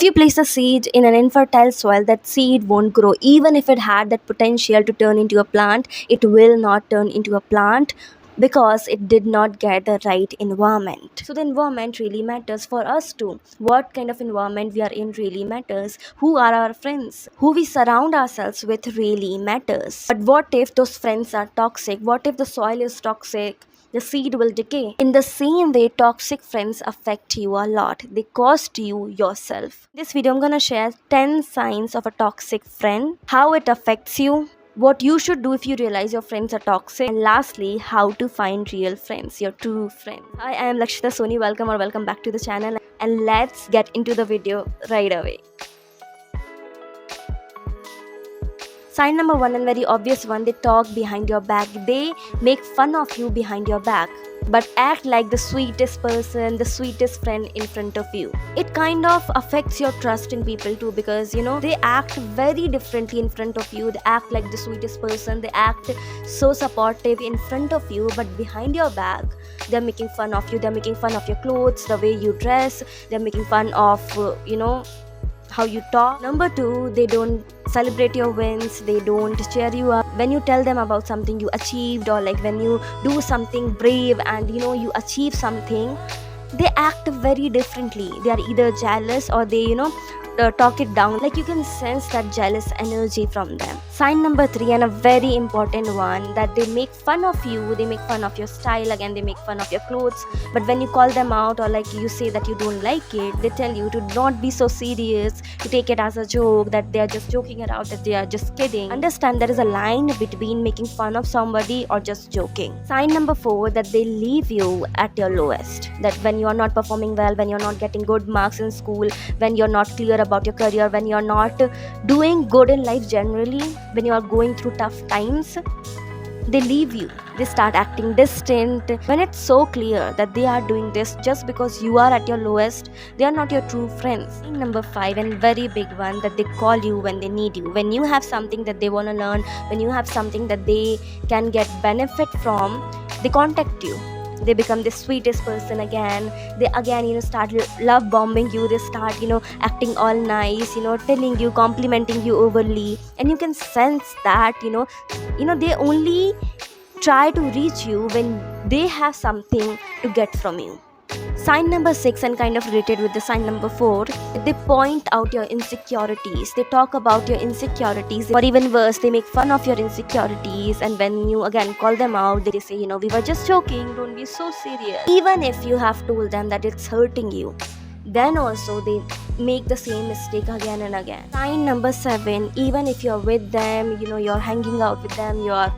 you place a seed in an infertile soil, that seed won't grow. Even if it had that potential to turn into a plant, it will not turn into a plant because it did not get the right environment. So the environment really matters for us too. What kind of environment we are in really matters. Who are our friends? Who we surround ourselves with really matters. But what if those friends are toxic? What if the soil is toxic? The seed will decay. In the same way, toxic friends affect you a lot. They cost you yourself. In this video, I'm gonna share 10 signs of a toxic friend, how it affects you, what you should do if you realize your friends are toxic, and lastly, how to find real friends, your true friends. Hi, I am Lakshita Soni. Welcome back to the channel, and let's get into the video right away. Sign number 1, and very obvious one, they talk behind your back. They make fun of you behind your back, but act like the sweetest person, the sweetest friend in front of you. It kind of affects your trust in people too, because they act very differently in front of you. They act like the sweetest person, they act so supportive in front of you, but behind your back they're making fun of you. They're making fun of your clothes, the way you dress. They're making fun of how you talk. Number 2, they don't celebrate your wins. They don't cheer you up when you tell them about something you achieved, or like when you do something brave and you achieve something. They act very differently. They are either jealous or they talk it down. Like you can sense that jealous energy from them. Sign number 3, and a very important one, that they make fun of you. They make fun of your style. Again, they make fun of your clothes, but when you call them out, or like you say that you don't like it, they tell you to not be so serious, to take it as a joke, that they are just joking around, that they are just kidding. Understand there is a line between making fun of somebody or just joking. Sign number 4, that they leave you at your lowest. That when you are not performing well, when you're not getting good marks in school, when you're not clear about your career, when you're not doing good in life generally, when you are going through tough times, they leave you. They start acting distant when it's so clear that they are doing this just because you are at your lowest. They are not your true friends. Number 5, and very big one, that they call you when they need you. When you have something that they want to learn, when you have something that they can get benefit from, they contact you. They become the sweetest person again. They again start love bombing you. They start acting all nice, telling you, complimenting you overly, and you can sense that they only try to reach you when they have something to get from you. Sign number 6, and kind of related with the sign number 4, they point out your insecurities. They talk about your insecurities, or even worse, they make fun of your insecurities. And when you again call them out, they say, we were just joking, don't be so serious. Even if you have told them that it's hurting you, then also they make the same mistake again and again. Sign number 7, even if you're with them, you're hanging out with them, you're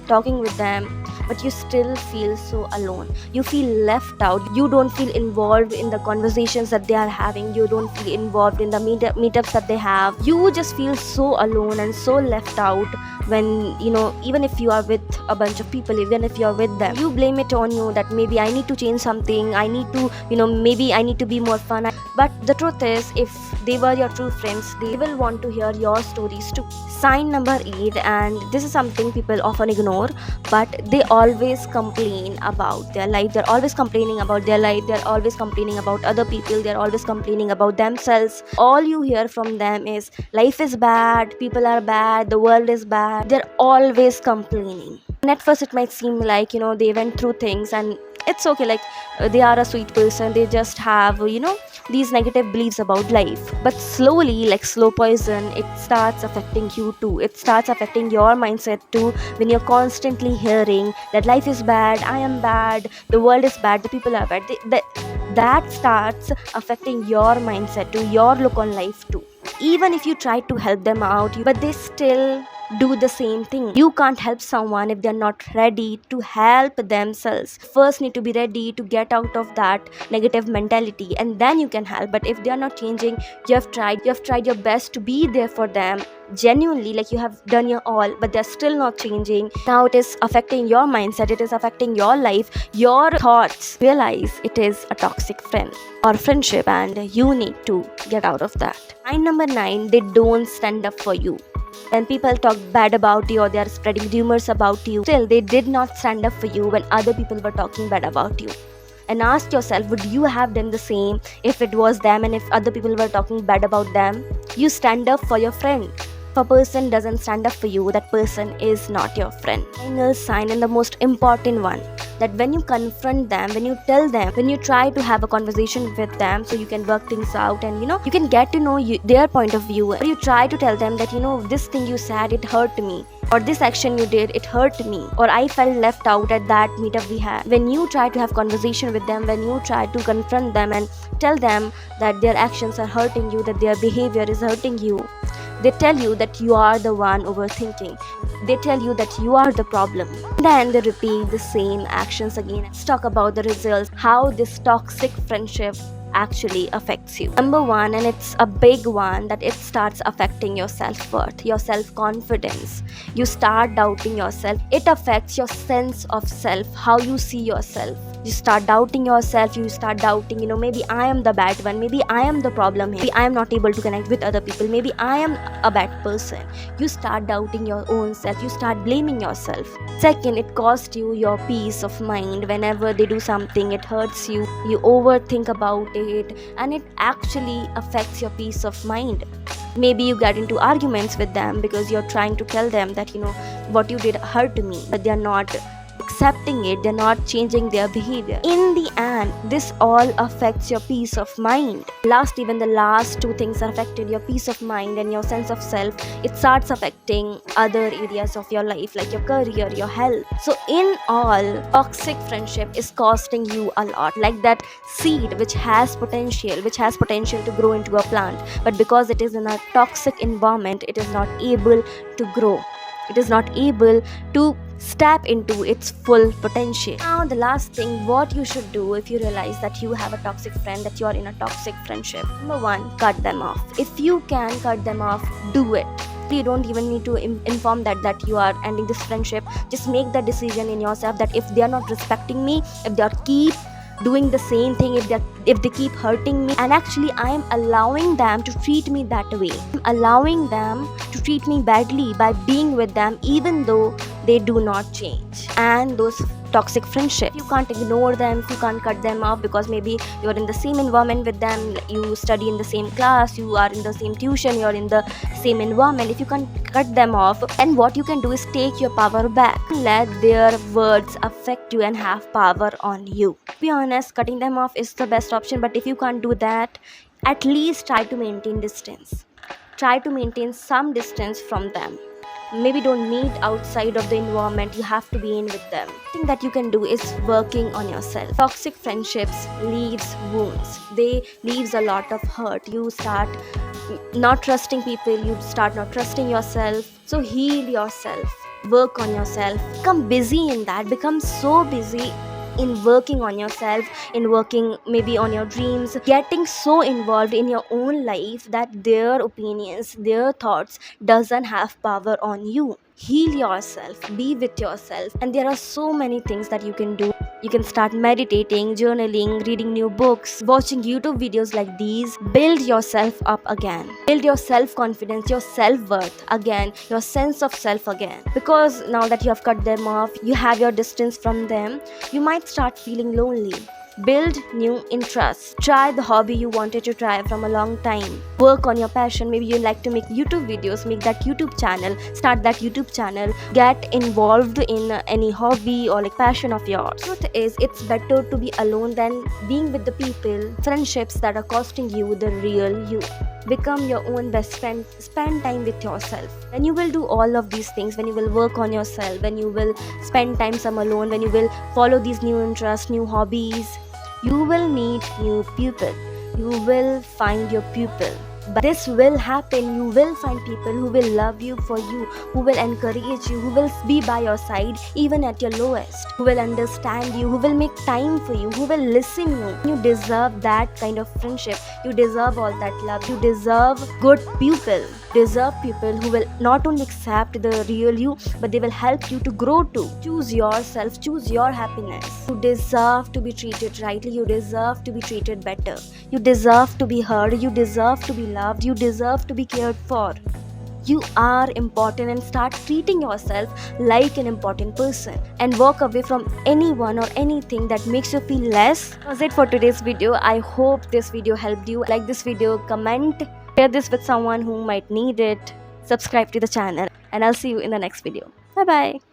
talking with them, but you still feel so alone. You feel left out. You don't feel involved in the conversations that they are having. You don't feel involved in the meetups that they have. You just feel so alone and so left out when even if you are with a bunch of people, even if you are with them, you blame it on you, that maybe I need to change something, I need to maybe I need to be more fun. But the truth is, if they were your true friends, they will want to hear your stories too. Sign number 8, and this is something people often ignore, but they always complain about their life. They're always complaining about their life. They're always complaining about other people. They're always complaining about themselves. All you hear from them is life is bad, people are bad, the world is bad. They're always complaining. And at first it might seem like they went through things and it's okay, like they are a sweet person, they just have these negative beliefs about life. But slowly, like slow poison, it starts affecting you too. It starts affecting your mindset too, when you're constantly hearing that life is bad, I am bad, the world is bad, the people are bad. That starts affecting your mindset too, your look on life too. Even if you try to help them out, but they still do the same thing. You can't help someone if they're not ready to help themselves. First need to be ready to get out of that negative mentality, and then you can help. But if they're not changing, you have tried your best to be there for them genuinely, like you have done your all, but they're still not changing. Now it is affecting your mindset, it is affecting your life, your thoughts. Realize it is a toxic friend or friendship, and you need to get out of that. Sign number 9, they don't stand up for you. When people talk bad about you or they are spreading rumors about you, still they did not stand up for you when other people were talking bad about you. and ask yourself, would you have done the same if it was them and if other people were talking bad about them? You stand up for your friend. If a person doesn't stand up for you, that person is not your friend. Final sign, and the most important one, that when you confront them, when you tell them, when you try to have a conversation with them so you can work things out and you can get to know their point of view, or you try to tell them that this thing you said, it hurt me, or this action you did, it hurt me, or I felt left out at that meetup we had. When you try to have conversation with them, when you try to confront them and tell them that their actions are hurting you, that their behavior is hurting you, they tell you that you are the one overthinking. They tell you that you are the problem. Then they repeat the same actions again. Let's talk about the results, how this toxic friendship actually affects you. Number one, and it's a big one, that it starts affecting your self-worth, your self-confidence. You start doubting yourself. It affects your sense of self, how you see yourself. You start doubting yourself. You start doubting, maybe I am the bad one, maybe I am the problem here, maybe I am not able to connect with other people, maybe I am a bad person. You start doubting your own self. You start blaming yourself. Second, it costs you your peace of mind. Whenever they do something, it hurts you. You overthink about it, and it actually affects your peace of mind. Maybe you get into arguments with them because you're trying to tell them that what you did hurt me, but they're not accepting it, they're not changing their behavior. In the end, this all affects your peace of mind. Even the last two things are affected, your peace of mind and your sense of self. It starts affecting other areas of your life, like your career, your health. So in all, toxic friendship is costing you a lot, like that seed which has potential to grow into a plant, but because it is in a toxic environment, it is not able to grow. It is not able to step into its full potential. Now, the last thing, what you should do if you realize that you have a toxic friend, that you are in a toxic friendship. Number one, cut them off. If you can cut them off, do it. You don't even need to inform that you are ending this friendship. Just make the decision in yourself that if they are not respecting me, if they are keep doing the same thing, if they keep hurting me, and actually I am allowing them to treat me that way, I'm allowing them to treat me badly by being with them, even though they do not change. And those toxic friendship, you can't ignore them, you can't cut them off, because maybe you're in the same environment with them, you study in the same class, you are in the same tuition, you're in the same environment. If you can't cut them off, and what you can do is take your power back. Let their words affect you and have power on you. To be honest, cutting them off is the best option, but if you can't do that, at least try to maintain distance. Try to maintain some distance from them. Maybe don't meet outside of the environment, you have to be in with them. The thing that you can do is working on yourself. Toxic friendships leaves wounds. They leaves a lot of hurt. You start not trusting people, you start not trusting yourself. So heal yourself, work on yourself, become busy in that, become so busy in working on yourself, in working maybe on your dreams, getting so involved in your own life that their opinions, their thoughts doesn't have power on you. Heal yourself, be with yourself, and there are so many things that you can do. You can start meditating, journaling, reading new books, watching YouTube videos like these. Build yourself up again. Build your self-confidence, your self-worth again, your sense of self again. Because now that you have cut them off, you have your distance from them, you might start feeling lonely. Build new interests. Try the hobby you wanted to try from a long time. Work on your passion. Maybe you like to make YouTube videos. Make that YouTube channel. Start that YouTube channel. Get involved in any hobby or passion of yours. Truth is, it's better to be alone than being with the people, friendships that are costing you the real you. Become your own best friend. Spend time with yourself. When you will do all of these things, when you will work on yourself, when you will spend time some alone, when you will follow these new interests, new hobbies, you will meet new people. You will find your people. But this will happen. You will find people who will love you for you, who will encourage you, who will be by your side even at your lowest, who will understand you, who will make time for you, who will listen you. You deserve that kind of friendship. You deserve all that love. You deserve good people. Deserve people who will not only accept the real you, but they will help you to grow too. Choose yourself. Choose your happiness. You deserve to be treated rightly. You deserve to be treated better. You deserve to be heard. You deserve to be loved. You deserve to be cared for. you are important and start treating yourself like an important person, and walk away from anyone or anything that makes you feel less. That's it for today's video. I hope this video helped you. Like this video, comment, share this with someone who might need it, subscribe to the channel, and I'll see you in the next video. Bye bye.